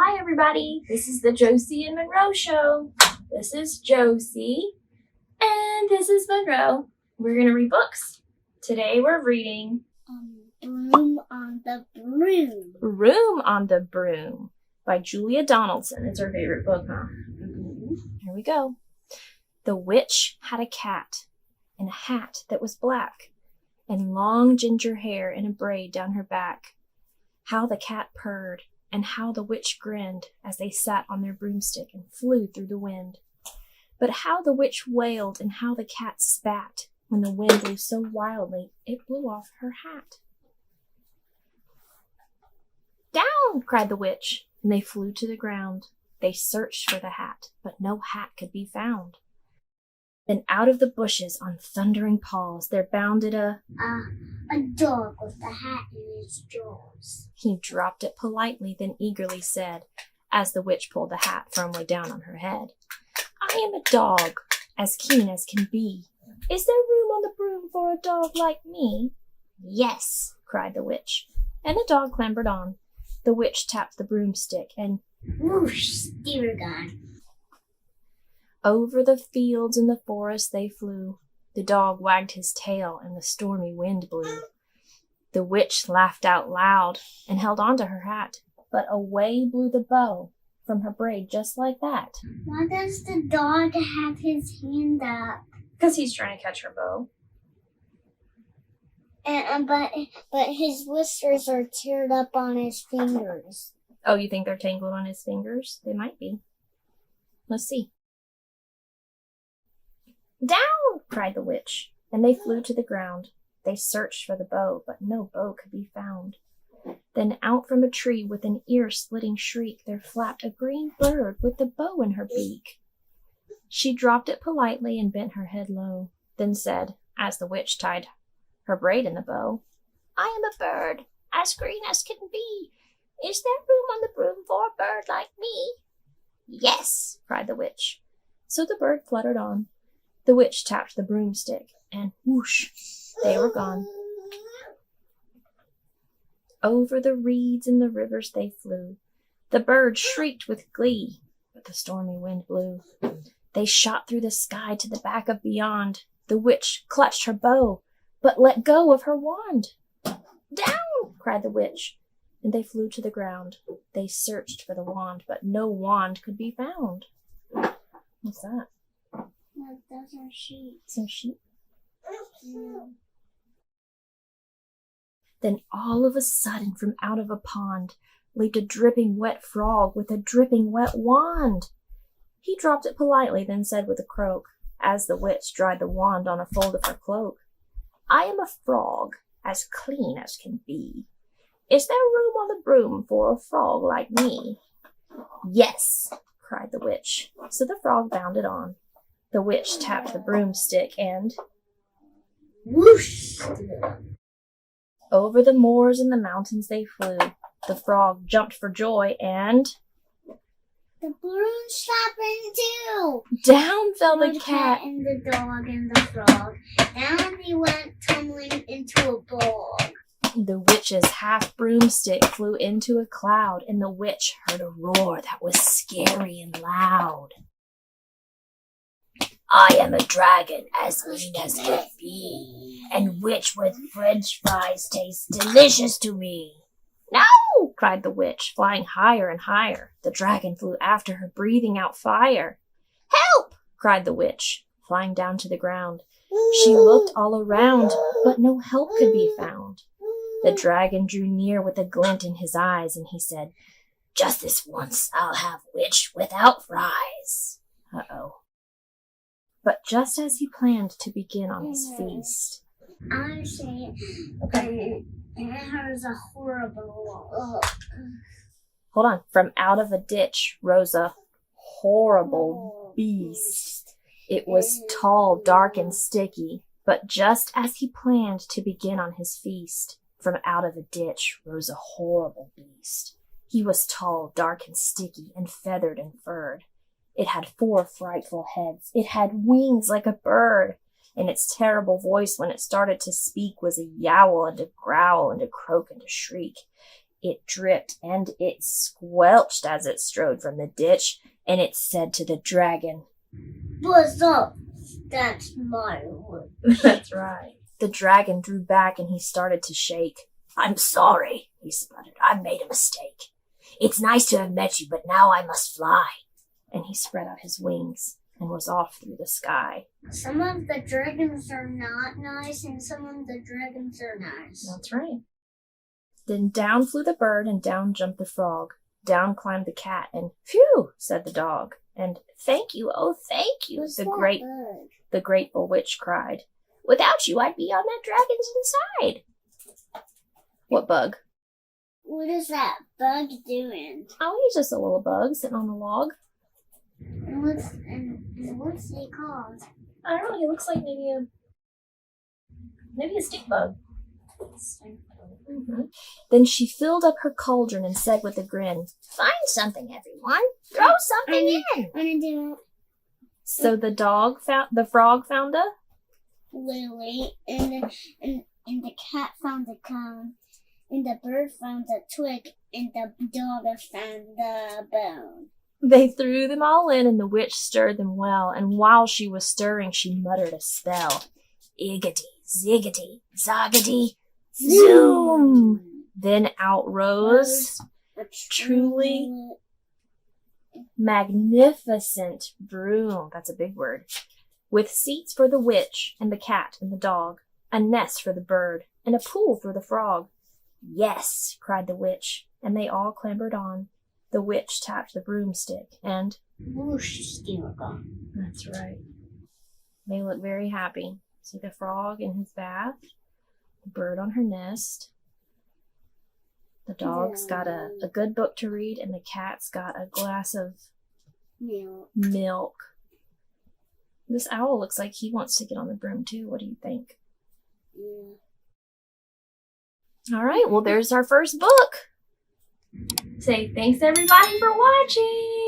Hi everybody, this is the Josie and Monroe Show. This is Josie, and this is Monroe. We're going to read books. Today we're reading Broom on the Broom. Room on the Broom by Julia Donaldson. It's her favorite book, huh? Here we go. The witch had a cat and a hat that was black and long ginger hair in a braid down her back. How the cat purred and how the witch grinned as they sat on their broomstick and flew through the wind. But how the witch wailed and how the cat spat when the wind blew so wildly it blew off her hat. "Down!" cried the witch, and they flew to the ground. They searched for the hat, but no hat could be found. Then out of the bushes on thundering paws there bounded a dog with a hat in his jaws. He dropped it politely, then eagerly said, as the witch pulled the hat firmly down on her head, "I am a dog, as keen as can be. Is there room on the broom for a dog like me?" "Yes," cried the witch, and the dog clambered on. The witch tapped the broomstick, and whoosh, they were gone. Over the fields and the forest they flew. The dog wagged his tail, and the stormy wind blew. The witch laughed out loud and held on to her hat, but away blew the bow from her braid just like that. Why does the dog have his hand up? Because he's trying to catch her bow. But his whiskers are teared up on his fingers. Oh, you think they're tangled on his fingers? They might be. Let's see. "Down!" cried the witch, and they flew to the ground. They searched for the bow, but no bow could be found. Then out from a tree with an ear-splitting shriek there flapped a green bird with the bow in her beak. She dropped it politely and bent her head low, then said, as the witch tied her braid in the bow, "I am a bird, as green as can be. Is there room on the broom for a bird like me?" "Yes," cried the witch. So the bird fluttered on. The witch tapped the broomstick, and whoosh, they were gone. Over the reeds and the rivers they flew. The birds shrieked with glee, but the stormy wind blew. They shot through the sky to the back of beyond. The witch clutched her bow, but let go of her wand. "Down!" cried the witch, and they flew to the ground. They searched for the wand, but no wand could be found. What's that? Those are sheep. Some sheep. Yeah. Then all of a sudden, from out of a pond, leaped a dripping wet frog with a dripping wet wand. He dropped it politely, then said with a croak, as the witch dried the wand on a fold of her cloak, "I am a frog, as clean as can be. Is there room on the broom for a frog like me?" "Yes," cried the witch. So the frog bounded on. The witch tapped the broomstick, and whoosh! Over the moors and the mountains they flew. The frog jumped for joy, and the balloon's flapping too. Down fell the cat and the dog and the frog. Down they went tumbling into a bog. The witch's half broomstick flew into a cloud, and the witch heard a roar that was scary and loud. "I am a dragon, as mean as can be, and which with French fries tastes delicious to me." "No!" cried the witch, flying higher and higher. The dragon flew after her, breathing out fire. "Help!" cried the witch, flying down to the ground. She looked all around, but no help could be found. The dragon drew near with a glint in his eyes, and he said, "Just this once I'll have witch without fries." Uh-oh. But just as he planned to begin on his feast, I say, it has a horrible. Hold on. From out of a ditch rose a horrible beast. It was tall, dark, and sticky. But just as he planned to begin on his feast, from out of a ditch rose a horrible beast. He was tall, dark, and sticky, and feathered and furred. It had 4 frightful heads. It had wings like a bird, and its terrible voice when it started to speak was a yowl and a growl and a croak and a shriek. It dripped and it squelched as it strode from the ditch, and it said to the dragon, "What's up? That's my wood." That's right. The dragon drew back and he started to shake. "I'm sorry," he sputtered. "I made a mistake. It's nice to have met you, but now I must fly." And he spread out his wings and was off through the sky. Some of the dragons are not nice, and some of the dragons are nice. That's right. Then down flew the bird, and down jumped the frog. Down climbed the cat, and "Phew," said the dog. And "Thank you, oh, thank you," What's the that bug? grateful witch cried. "Without you, I'd be on that dragon's inside." What bug? What is that bug doing? Oh, he's just a little bug sitting on the log. And what's he called? I don't know, he looks like maybe a stick bug. Mm-hmm. Then she filled up her cauldron and said with a grin, "Find something, everyone. Throw something in." I'm gonna do So the frog found a lily, and the cat found a cone, and the bird found a twig, and the dog found the bone. They threw them all in, and the witch stirred them well, and while she was stirring, she muttered a spell. Iggity, ziggity, zoggity, zoom! Then out rose A truly magnificent broom. That's a big word. With seats for the witch, and the cat, and the dog, a nest for the bird, and a pool for the frog. "Yes," cried the witch, and they all clambered on. The witch tapped the broomstick, and whoosh, steamer gone. that's right. They look very happy. See the frog in his bath, the bird on her nest. The dog's got a good book to read, and the cat's got a glass of milk. This owl looks like he wants to get on the broom too. What do you think? Yeah. All right, well, there's our first book. Say thanks everybody for watching.